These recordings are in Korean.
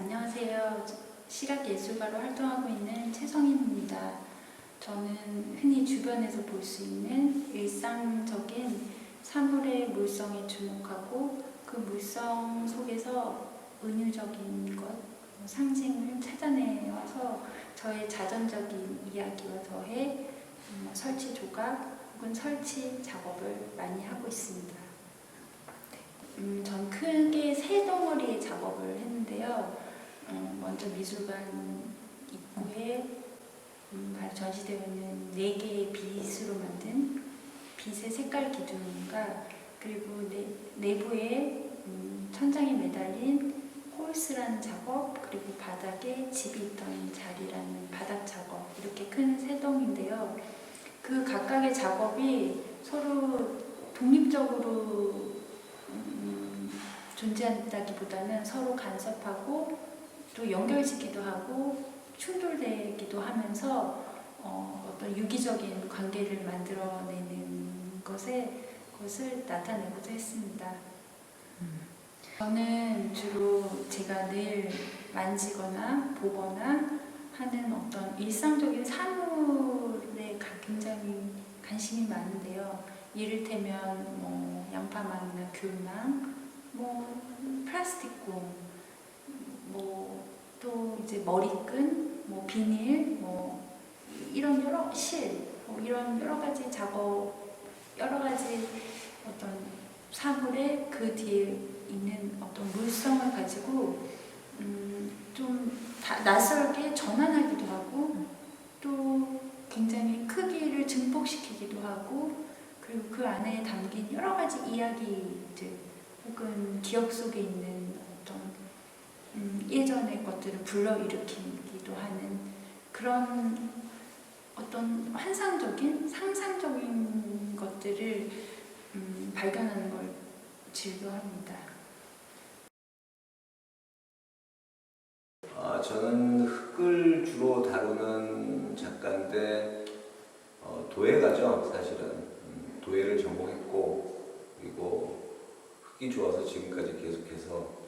안녕하세요. 시각예술가로 활동하고 있는 최성인입니다. 저는 흔히 주변에서 볼 수 있는 일상적인 사물의 물성에 주목하고 그 물성 속에서 은유적인 것, 상징을 찾아내와서 저의 자전적인 이야기와 더해 설치 조각 혹은 설치 작업을 많이 하고 있습니다. 전 크게 세 덩어리의 작업을 했는데요. 먼저 미술관 입구에 전시되어 있는 4개의 빗으로 만든 빗의 색깔 기둥과 그리고 내부에 천장에 매달린 홀스라는 작업, 그리고 바닥에 집이 있던 자리라는 바닥 작업, 이렇게 큰 세 덩인데요. 그 각각의 작업이 서로 독립적으로 존재한다기보다는 서로 간섭하고 또 연결짓기도 하고 충돌되기도 하면서 어떤 유기적인 관계를 만들어내는 것을 나타내고자 했습니다. 저는 주로 제가 늘 만지거나 보거나 하는 어떤 일상적인 사물에 굉장히 관심이 많은데요. 이를테면 양파망이나 귤망, 플라스틱공, 또 이제 머리끈, 비닐, 이런 이런 여러 가지 작업, 여러 가지 어떤 사물에 그 뒤에 있는 어떤 물성을 가지고 좀 낯설게 전환하기도 하고 또 굉장히 크기를 증폭시키기도 하고 그리고 그 안에 담긴 여러 가지 이야기들 혹은 기억 속에 있는 어떤 예전의 것들을 불러일으키기도 하는 그런 어떤 환상적인 상상적인 것들을 발견하는 걸 즐겨합니다. 저는 흙을 주로 다루는 작가인데 도예가죠. 사실은 도예를 전공했고 그리고 흙이 좋아서 지금까지 계속해서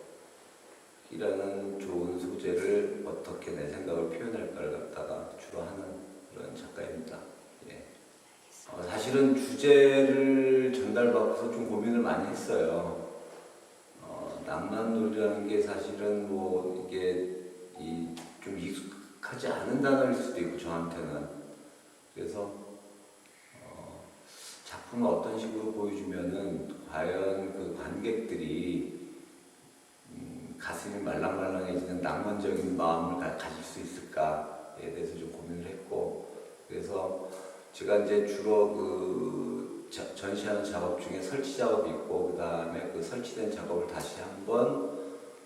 흙이라는 좋은 소재를 어떻게 내 생각을 표현할까를 갖다가 주로 하는 그런 작가입니다. 예. 사실은 주제를 전달받고서 좀 고민을 많이 했어요. 낭만놀이라는 게 사실은 이게 좀 익숙하지 않은 단어일 수도 있고 저한테는 그래서 작품을 어떤 식으로 보여주면은 과연 그 관객들이 가슴이 말랑말랑해지는 낭만적인 마음을 가질 수 있을까에 대해서 좀 고민을 했고 그래서 제가 이제 주로 전시하는 작업 중에 설치 작업이 있고 그 다음에 그 설치된 작업을 다시 한번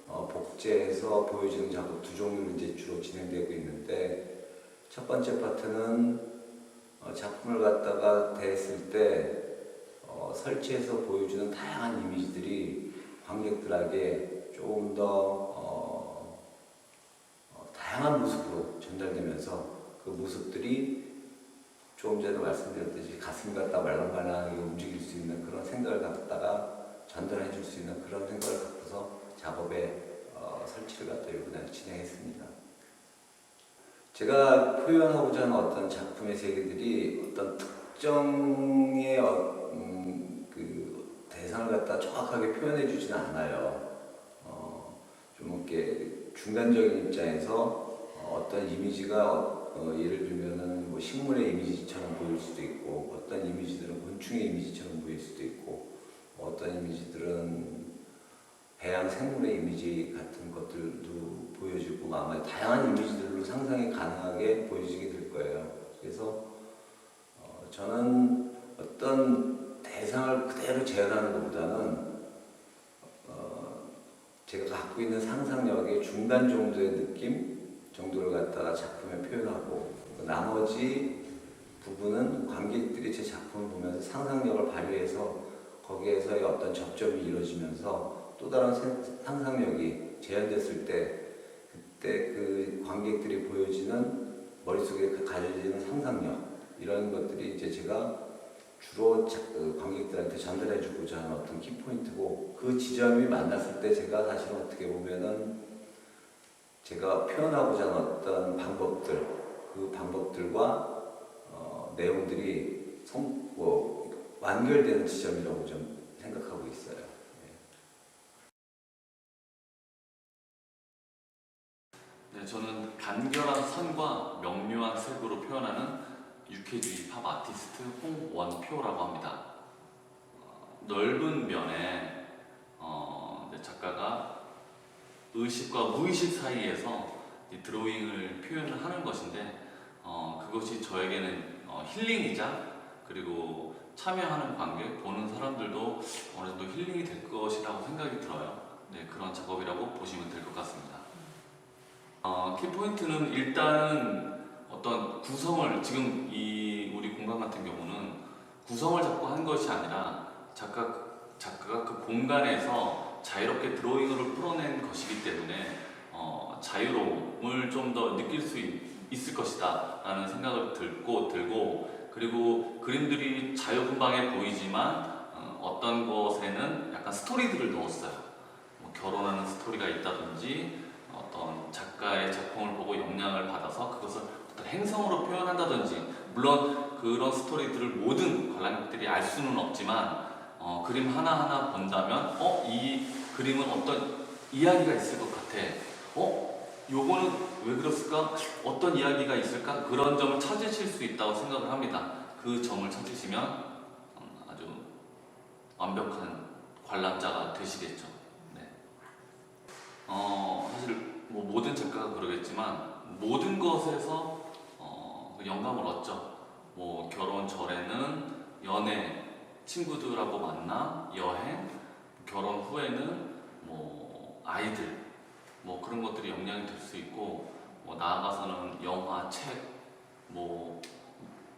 복제해서 보여주는 작업 두 종류로 이제 주로 진행되고 있는데 첫 번째 파트는 작품을 갖다가 대했을 때 설치해서 보여주는 다양한 이미지들이 관객들에게 조금 더 다양한 모습으로 전달되면서 그 모습들이 조금 전에 말씀드렸듯이 가슴이 갖다 말랑말랑하게 움직일 수 있는 그런 생각을 갖다가 전달해 줄 수 있는 그런 생각을 갖고서 작업에 설치를 갖다 이번에 진행했습니다. 제가 표현하고자 하는 어떤 작품의 세계들이 어떤 특정의 그 대상을 갖다 정확하게 표현해 주지는 않아요. 좀 이렇게 중간적인 입장에서 어떤 이미지가 예를 들면은 식물의 이미지처럼 보일 수도 있고 어떤 이미지들은 곤충의 이미지처럼 보일 수도 있고 어떤 이미지들은 배양 생물의 이미지 같은 것들도 보여지고 아마 다양한 이미지들로 상상이 가능하게 보여지게 될 거예요. 그래서 저는 어떤 대상을 그대로 재현하는 것보다는 제가 갖고 있는 상상력의 중간 정도의 느낌 정도를 갖다가 작품에 표현하고 나머지 부분은 관객들이 제 작품을 보면서 상상력을 발휘해서 거기에서의 어떤 접점이 이루어지면서 또 다른 상상력이 재현됐을 때 그때 그 관객들이 보여지는 머릿속에 가져지는 상상력 이런 것들이 이제 제가 주로 관객들한테 전달해 주고자 하는 어떤 키포인트고 그 지점이 만났을 때 제가 사실 어떻게 보면은 제가 표현하고자 하는 어떤 방법들, 그 방법들과 내용들이 완결되는 지점이라고 좀 생각하고 있어요. 네, 저는 간결한 선과 명료한 색으로 표현하는 유쾌주의 팝 아티스트 홍원표라고 합니다. 넓은 면에 작가가 의식과 무의식 사이에서 이 드로잉을 표현을 하는 것인데 그것이 저에게는 힐링이자 그리고 참여하는 관객, 보는 사람들도 어느 정도 힐링이 될 것이라고 생각이 들어요. 네, 그런 작업이라고 보시면 될 것 같습니다. 키포인트는 일단 어떤 구성을 지금 우리 공간 같은 경우는 구성을 잡고 한 것이 아니라 작가가 그 공간에서 자유롭게 드로잉으로 풀어낸 것이기 때문에 자유로움을 좀 더 느낄 수 있을 것이다 라는 생각을 들고 그리고 그림들이 자유분방해 보이지만 어떤 것에는 약간 스토리들을 넣었어요. 뭐 결혼하는 스토리가 있다든지 어떤 작가의 작품을 보고 영향을 받아서 그것을 어떤 행성으로 표현한다든지, 물론 그런 스토리들을 모든 관람객들이 알 수는 없지만 그림 하나하나 본다면 이 그림은 어떤 이야기가 있을 것 같아. 요거는 왜 그랬을까? 어떤 이야기가 있을까? 그런 점을 찾으실 수 있다고 생각을 합니다. 그 점을 찾으시면 아주 완벽한 관람자가 되시겠죠. 네. 사실 뭐 모든 작가가 그러겠지만 모든 것에서 그 영감을 얻죠. 뭐 결혼 전에는 연애, 친구들하고 만나, 여행, 결혼 후에는 뭐 아이들, 뭐 그런 것들이 영향이 될 수 있고, 뭐 나아가서는 영화, 책, 뭐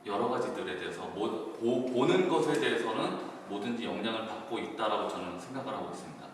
여러 가지들에 대해서 보는 것에 대해서는 뭐든지 영향을 받고 있다라고 저는 생각을 하고 있습니다.